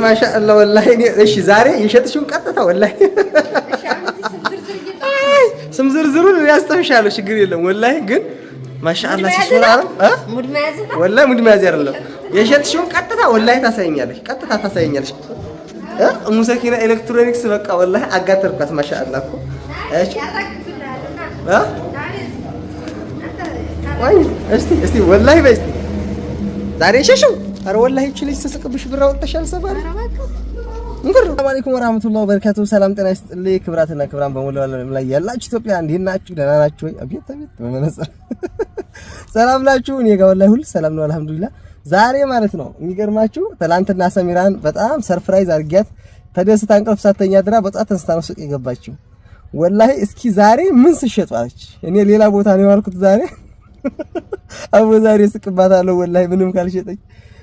ማሻአላህ ወላሂ እሺ ዛሬ የሸጥሽውን ቀጥታ ወላሂ ስም ዝርዝሩን ያስተምሻለሁ ችግር የለም ወላሂ ግን ማሻአላህ ሲሱራ ሙድ መያዝ ነው ወላሂ ሙድ መያዝ አይደለም የሸጥሽውን ቀጥታ ወላሂ ታሳየኛለሽ ሙሰኪና ኤሌክትሮኒክስ በቃ ወላሂ አጋተርኳት ማሻአላህ እኮ እሺ ወይ እስቲ ወላሂ በስቲ ዛሬ ሸሽው አረ ወላሂ እቺ ልጅ ተስቅብሽ ብር አወጣሻል ሰባሪ ሰላም አለይኩም ወራህመቱላሂ ወበረካቱ ሰላም ጤና ይስጥልኝ ክብራትና ክብራን በሙሉ ዓለም ላይ ያላችሁ ኢትዮጵያ እንዴት ናችሁ ደህና ናችሁ ወይ አቤት በመነጽር ሰላም ናችሁ እኔ ጋር ወላሂ ሁሉ ሰላም ነው አልহামዱሊላህ ዛሬ ማለት ነው የሚገርማችሁ ትላንትና ሰሚራን በጣም ሰርፕራይዝ አድርጊያት ተደስታ እንቅልፍ ሳተኛ ድራ በጣም ተንስታ ነው ሱቅ የገባችው ወላሂ እስኪ ዛሬ ምን ስሸጣለች እኔ ሌላ ቦታ ነው ያልኩት ዛሬ አቦ ዛሬ ስቅባታለሁ ወላሂ ምንም ካልሸጠኝ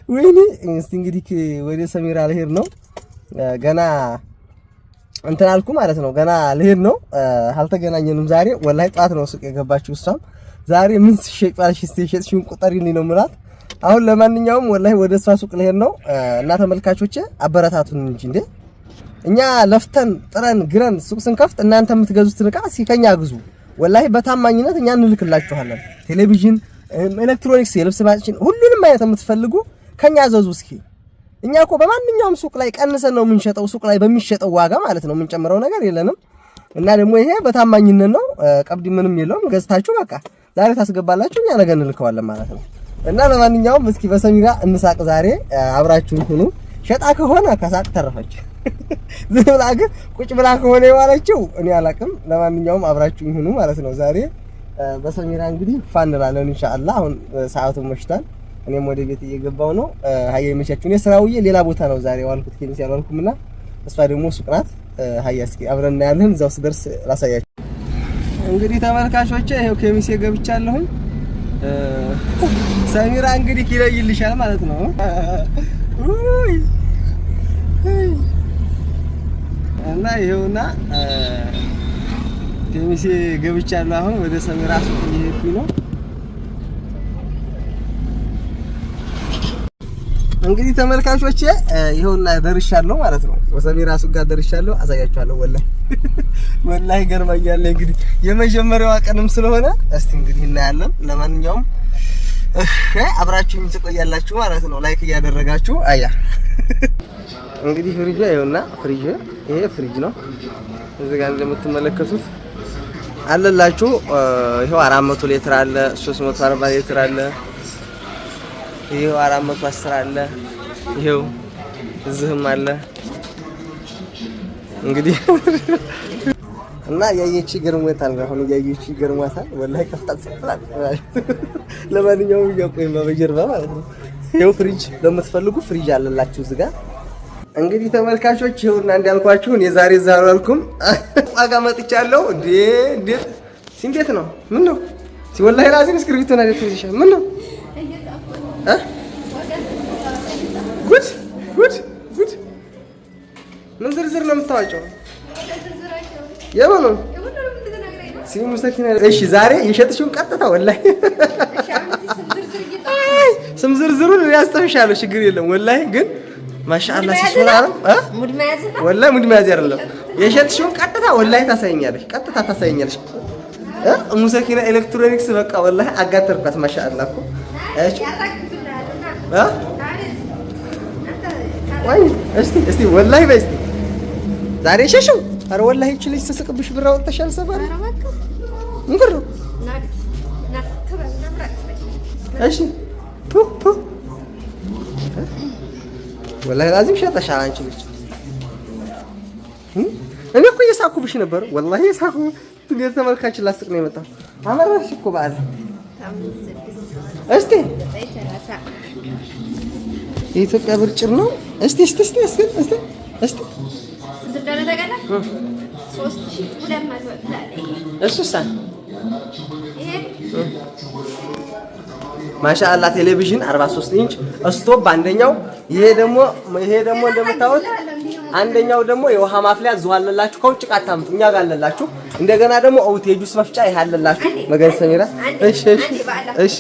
ወይኔ እስቲ እንግዲህ ወደ ሰሚራ ልሄድ ነው ገና እንትን አልኩ ማለት ነው ገና ልሄድ ነው አልተገናኘንም ዛሬ ወላሂ ጧት ነው ሱቅ የገባችው እሷም ዛሬ ምን ስሸጣለች ስትሸጥሽን ቁጠሪልኝ ነው ምላት አሁን ለማንኛውም ወላሂ ወደ እሷ ሱቅ ልሄድ ነው እና ተመልካቾቼ አበረታቱን እንጂ እንዴ እኛ ለፍተን ጥረን ግረን ሱቅ ስንከፍት እናንተ የምትገዙት ዕቃ ሲከኛ ግዙ ወላሂ በታማኝነት እኛ እንልክላችኋለን ቴሌቪዥን ኤሌክትሮኒክስ የልብስ ማሽን ሁሉንም አይነት የምትፈልጉ ከኛ አዘዙ እስኪ እኛ እኮ በማንኛውም ሱቅ ላይ ቀንሰን ነው የምንሸጠው ሱቅ ላይ በሚሸጠው ዋጋ ማለት ነው የምንጨምረው ነገር የለንም እና ደግሞ ይሄ በታማኝነት ነው ቀብድ ምንም የለውም ገዝታችሁ በቃ ዛሬ ታስገባላችሁ እኛ ነገ እንልከዋለን ማለት ነው እና ለማንኛውም እስኪ በሰሚራ እንሳቅ ዛሬ አብራችሁን ሁኑ ሸጣ ከሆነ ከሳቅ ተረፈች ዝብላ ግን ቁጭ ብላ ከሆነ የዋለችው እኔ አላቅም ለማንኛውም አብራችሁን ሁኑ ማለት ነው ዛሬ በሰሚራ እንግዲህ ፋንላለን ኢንሻአላህ አሁን ሰዓቱ መሽቷል እኔም ወደ ቤት እየገባው ነው ሃያ መቻችሁ እኔ ስራውዬ ሌላ ቦታ ነው ዛሬ ዋልኩት ከሚስ ያልኩምና እሷ ደግሞ ሱቅ ናት ሃያ እስኪ አብረን እናያለን እዛው ስደርስ ላሳያችሁ እንግዲህ ተመልካቾቼ ይሄው ከሚስ ገብቻለሁ ሰሚራ እንግዲህ ይለይልሻል ማለት ነው እና ይሄውና ከሚስ ገብቻለሁ አሁን ወደ ሰሚራ ሱቅ እየሄድኩኝ ነው እንግዲህ ተመልካቾቼ ይሄውና ደርሻለሁ ማለት ነው ወሰሚራ ሱቅ ጋር ደርሻለሁ አሳያችኋለሁ ወላሂ ገርማኛል እንግዲህ የመጀመሪያዋ ቀንም ስለሆነ እስቲ እንግዲህ እናያለን ለማንኛውም አብራችሁኝ ትቆያላችሁ ማለት ነው ላይክ እያደረጋችሁ አያ እንግዲህ ፍሪጅ ይሄውና ፍሪጅ ይሄ ፍሪጅ ነው እዚህ ጋር እንደምትመለከቱት አለላችሁ ይሄው 400 ሊትር አለ 340 ሊትር አለ ይሄው 410 አለ ይሄው እዚህም አለ እንግዲህ እና ያየቺ ገርሞታል አሁን ያየቺ ገርሟታል ወላሂ ከፍታት ሰጥቷል ለማንኛውም ያቆይማ በጀርባ ማለት ነው ይሄው ፍሪጅ ለምትፈልጉ ፍሪጅ አለላችሁ እዚህ ጋር እንግዲህ ተመልካቾች ይሄውና እንዳልኳችሁ እኔ ዛሬ ዛሬልኩም ዋጋ መጥቻለሁ እንዴት ነው ምን ነው ወላሂ ላዚም እስክሪብቶና ደትይሻ ምን ነው ጉድ ምን ዝርዝር ነው የምታወጪው የማን ነው ሲሙ ሰኪና እሺ ዛሬ የሸጥሽውን ቀጥታ ወላሂ ስም ዝርዝሩን ያስተምሻለሁ ችግር የለም ወላሂ ግን ማሻአላህ ሲሱራ ሙድ መያዝ ነው ወላሂ ሙድ መያዝ አይደለም የሸጥሽውን ቀጥታ ወላሂ ታሳየኛለሽ ሙሰኪና ኤሌክትሮኒክስ በቃ ወላሂ አጋተርኳት ማሻአላህ እኮ እሺ ወይ እስቲ ወላሂ በስቲ ዛሬ ሸሽው አረ ወላሂ እቺ ልጅ ተስቅብሽ ብር አወጣሻል ሰባሪ እንግሩ እሺ ወላሂ ላዚም ሸጠሻል አንቺ ልጅ እኔ እኮ እየሳኩብሽ ነበር ወላሂ የሳኩ ትገት ተመልካች ላስቅ ነው የመጣው አመራሽ እኮ ባለ እስቲ የኢትዮጵያ ብር ጭር ነው እስቲ እንደደረ ተገላ 3200 እሱሳ ይሄ ማሻአላህ ቴሌቪዥን 43 ኢንች ስቶፕ አንደኛው ይሄ ደግሞ እንደምታዩት አንደኛው ደግሞ የውሃ ማፍሊያ ዝዋለላችሁ ከውጭ ቃታምጡ እኛ ጋር አለላችሁ እንደገና ደግሞ አውት የጁስ መፍጫ ይሄ አለላችሁ መገን ሰሚራ እሺ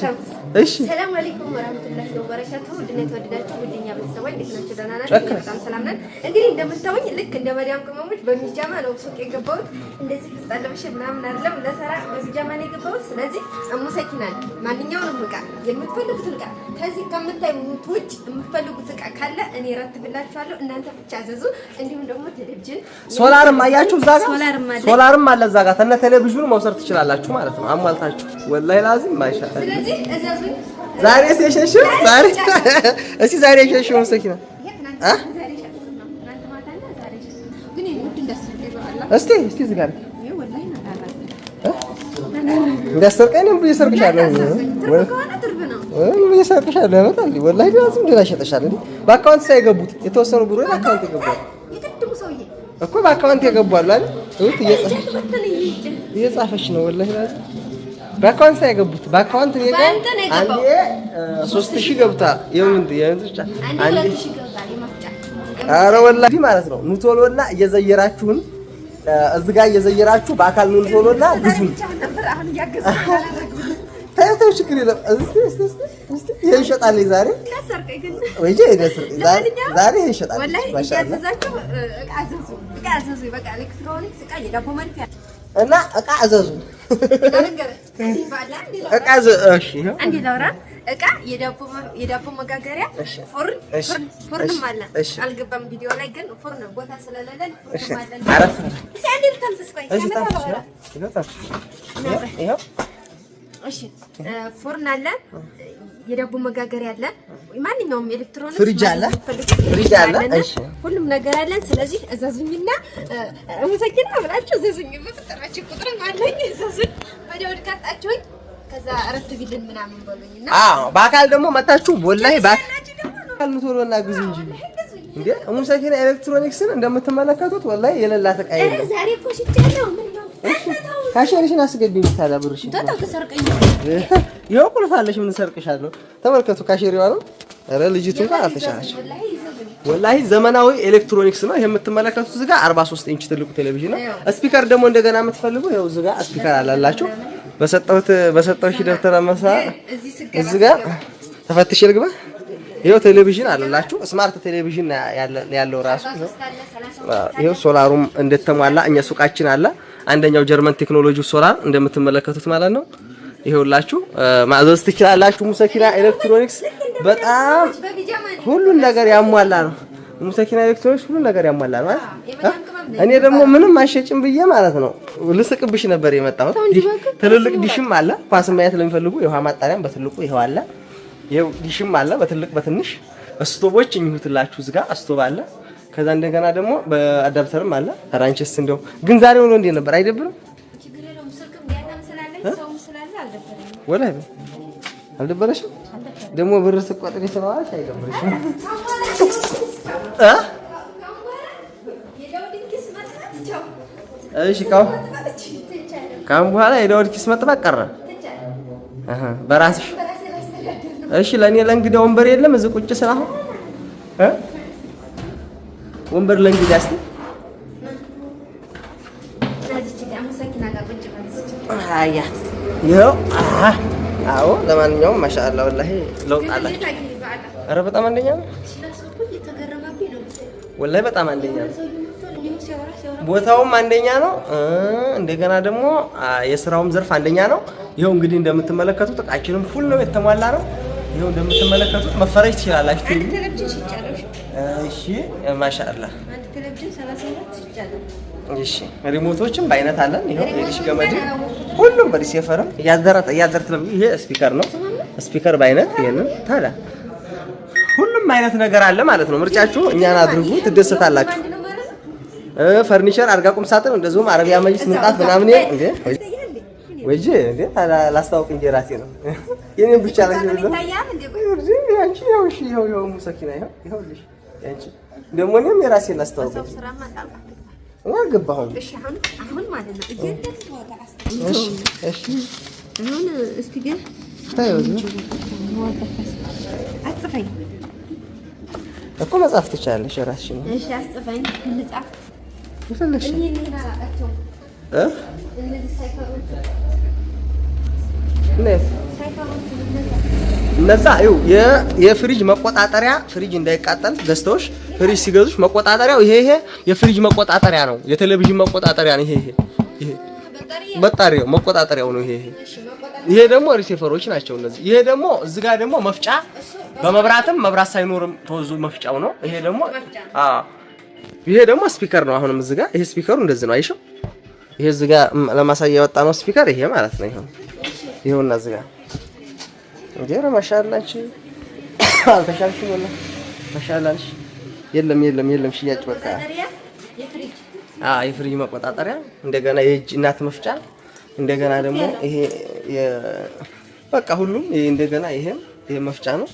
ሰላም አለይኩም ወራህመቱላሂ ወበረካቱሁ። ድና የተወደዳችሁ ጉድኛ ቤተሰቦች እንዴት ናችሁ? ደህና ናችሁ? በጣም ሰላም ነን። እንግዲህ እንደምታውኝ ልክ እንደ መዲያም ቅመሞች በሚጃማ ነው ሱቅ የገባሁት። እንደዚህ ፍስጣለ በሽ ምናምን አይደለም ለሰራ በሚጃማ ነው የገባሁት። ስለዚህ አሙሰኪናል ማንኛውንም ዕቃ የምትፈልጉት ዕቃ ከዚህ ከምታዩት ውጭ የምትፈልጉት ዕቃ ካለ እኔ ረትብላችኋለሁ። እናንተ ብቻ አዘዙ። እንዲሁም ደግሞ ቴሌቪዥን ሶላርም አያችሁ እዛ ጋር ሶላርም አለ እዛ ጋር ተነ ቴሌቪዥኑ መውሰድ ትችላላችሁ ማለት ነው። አሟልታችሁ ወላሂ ላዚም ማይሻአላ። ስለዚህ እዘዙኝ። ዛሬ ሲሸሽ ዛሬ እስኪ ዛሬ ሸሽ ሙሰኪና እስቲ እዚህ ጋር እንዳሰርቀኝ ነው ብዬሰርቅሻለሁ ብዬሰርቅሻለሁ ያመጣል ወላሂ ላዚም ደህና ሸጠሻል እንዴ በአካውንት ሳይገቡት የተወሰኑ ብሩ በአካውንት ይገባል እኮ በአካውንት ይገባል አይደል እየጻፈች ነው ወላሂ ላዚም በአካውንት ሳይገቡት በአካውንት ነው የገባው አንዴ 3000 ገብታ የምን ብቻ አንዴ ኧረ ወላሂ ማለት ነው ኑቶሎና እየዘየራችሁን እዚህ ጋር እየዘየራችሁ በአካል ኑ ኑቶሎና ብዙ ታይተው ችግር የለም እስቲ ይሸጣል ዛሬ ወይ ዛሬ ይሸጣል ማሻአላ እና እቃ አዘዙ እቃ እሺ አንዴ ላውራ እቃ የዳቦ መጋገሪያ ፎርንም አለ አልገባም ቪዲዮ ላይ ግን ፎርን ቦታ ስለሌለ ፎርን አለ አረፍ እሺ አንዴ ልተንፍስ ቆይ እሺ ፎርን አለ የዳቦ መጋገሪያ አለ ማንኛውም ኤሌክትሮኒክስ ፍሪጅ አለ እሺ ሁሉም ነገር አለን ስለዚህ እዛዙኝና ሙሰኪና ብላችሁ እዛዙኝ በፈጠራችሁ ቁጥር ማለኝ እዛዙኝ ወዲያው ካጣችሁኝ ከዛ አረፍት ቢልን ምናምን በሉኝና በአካል ደግሞ መጣችሁ ወላሂ በአካል ቶሎና ግዙ እንጂ እንዴ ሙሰኪና ኤሌክትሮኒክስን እንደምትመለከቱት ወላሂ የሌላት ዕቃ የለም ዛሬ ኮሽቻለሁ ምን ነው ካሽሪሽን አስገቢኝ ታላ ብርሽ ታታ ከሰርቀኝ ይኸው ቁልፍ አለሽ ምን ሰርቅሻለሁ ተመልከቱ ካሽሪዋ ነው ኧረ ልጅቱ እንኳን አልተሻለች ወላሂ ዘመናዊ ኤሌክትሮኒክስ ነው ይሄ የምትመለከቱት እዚህ ጋር 43 ኢንች ትልቁ ቴሌቪዥን ነው ስፒከር ደግሞ እንደገና የምትፈልጉ ይኸው እዚህ ጋር ስፒከር አላላችሁ በሰጠሁሽ ደብተር መሳ እዚህ ጋር ተፈትሽ ልግባ ይኸው ቴሌቪዥን አላላችሁ ስማርት ቴሌቪዥን ያለው ራሱ ይኸው ሶላሩም እንደተሟላ እኛ ሱቃችን አለ አንደኛው ጀርመን ቴክኖሎጂ ሶላር እንደምትመለከቱት ማለት ነው ይሄውላችሁ ማዘዝ ትችላላችሁ ሙሰኪና ኤሌክትሮኒክስ በጣም ሁሉን ነገር ያሟላ ነው ሙሰኪና ኤሌክትሮኒክስ ሁሉን ነገር ያሟላ ነው እኔ ደግሞ ምንም አሸጭም ብዬ ማለት ነው ልስቅብሽ ነበር የመጣሁት ትልልቅ ዲሽም አለ ኳስ ማየት ለሚፈልጉ የውሃ ማጣሪያም በትልቁ ይሄው አለ ይሄው ዲሽም አለ በትልቅ በትንሽ ስቶቦች እኝሁትላችሁ እዚህ ጋር ስቶብ አለ ከዛ እንደገና ደግሞ በአዳፕተርም አለ ታራንቺስ እንደው ግን ዛሬ ሆኖ እንዴ ነበር አይደብርም ችግር የለውም ስልክም ቢያታም ስላለ ሰውም ስላለ አልደበረኝም ወላሂ አልደበረሽም ደግሞ ብር ስቆጥሪ ስለዋልሽ አይደብርሽም እሺ ካም በኋላ የዳውድ ኪስ መጥፋት ቀረ በራስሽ እሺ ለኔ ለእንግዲህ ወንበር የለም እዚህ ቁጭ ስላሁ ወንበር ለእንግዲህ አስቲ አያ ይኸው አዎ ለማንኛውም ማሻአላ ወላሂ ለውጥ አለ ኧረ በጣም አንደኛ ነው ወላሂ በጣም አንደኛ ነው ቦታውም አንደኛ ነው እንደገና ደግሞ የስራውም ዘርፍ አንደኛ ነው ይኸው እንግዲህ እንደምትመለከቱት ዕቃችንም ፉል ነው የተሟላ ነው ይኸው እንደምትመለከቱት መፈረጅ ትችላላችሁ እሺ ማሻአላ አንድ ቴሌቪዥን 32 ይቻላል እሺ ሪሞቶችም በአይነት አለን ይሄው የዲሽ ገመድ ሁሉም በሪሲቨርም ያዘራት ይሄ ስፒከር ነው ስፒከር በአይነት ይሄንን ታላ ሁሉም አይነት ነገር አለ ማለት ነው ምርጫችሁ እኛን አድርጉ ትደሰታላችሁ ፈርኒቸር አርጋ ቁም ሳጥን እንደዚሁም አረቢያ መጅሊስ ምንጣፍ ምናምን እንዴ ወይጄ እንዴ ታላ ላስታውቅ እንጂ ራሴ ነው የኔን ብቻ ላይ ነው ያንቺ ያው እሺ ያው ሙሰኪና ይኸውልሽ ያንቺ ደግሞ እኔም የራሴን ላስታውቅ አልገባሁም እሺ አሁን ማለት ነው እሺ አሁን እስቲ ግን ታየው አጽፈኝ እኮ መጻፍ ትችላለሽ ራስሽ ነው እሺ አጽፈኝ ልጻፍ ይፈልሽ እነዚህ ሳይፈሩት እነዛ ይኸው የፍሪጅ መቆጣጠሪያ ፍሪጅ እንዳይቃጠል ገዝተውሽ ፍሪጅ ሲገዙሽ መቆጣጠሪያው ይሄ የፍሪጅ መቆጣጠሪያ ነው። የቴሌቪዥን መቆጣጠሪያ ነው። ይሄ በጣሪያው መቆጣጠሪያው ነው። ይሄ ደግሞ ሪሲቨሮች ናቸው እነዚህ። ይሄ ደግሞ እዚህ ጋር ደግሞ መፍጫ በመብራትም መብራት ሳይኖርም ተወዙ መፍጫው ነው። ይሄ ደግሞ ስፒከር ነው። አሁንም እዚህ ጋር ይሄ ስፒከሩ እንደዚህ ነው። አይሽው ይሄ እዚህ ጋር ለማሳያ የወጣ ነው ስፒከር ይሄ ማለት ነው። ይሄውና እዚህ ጋር እንጀራ ማሻአላህ አልተሻልሽም ወላ ማሻአላህ። የለም ሽያጭ በቃ የፍሪጅ መቆጣጠሪያ እንደገና የእጅ እናት መፍጫ እንደገና ደግሞ ይሄ በቃ ሁሉም ይሄ እንደገና ይሄ መፍጫ ነው።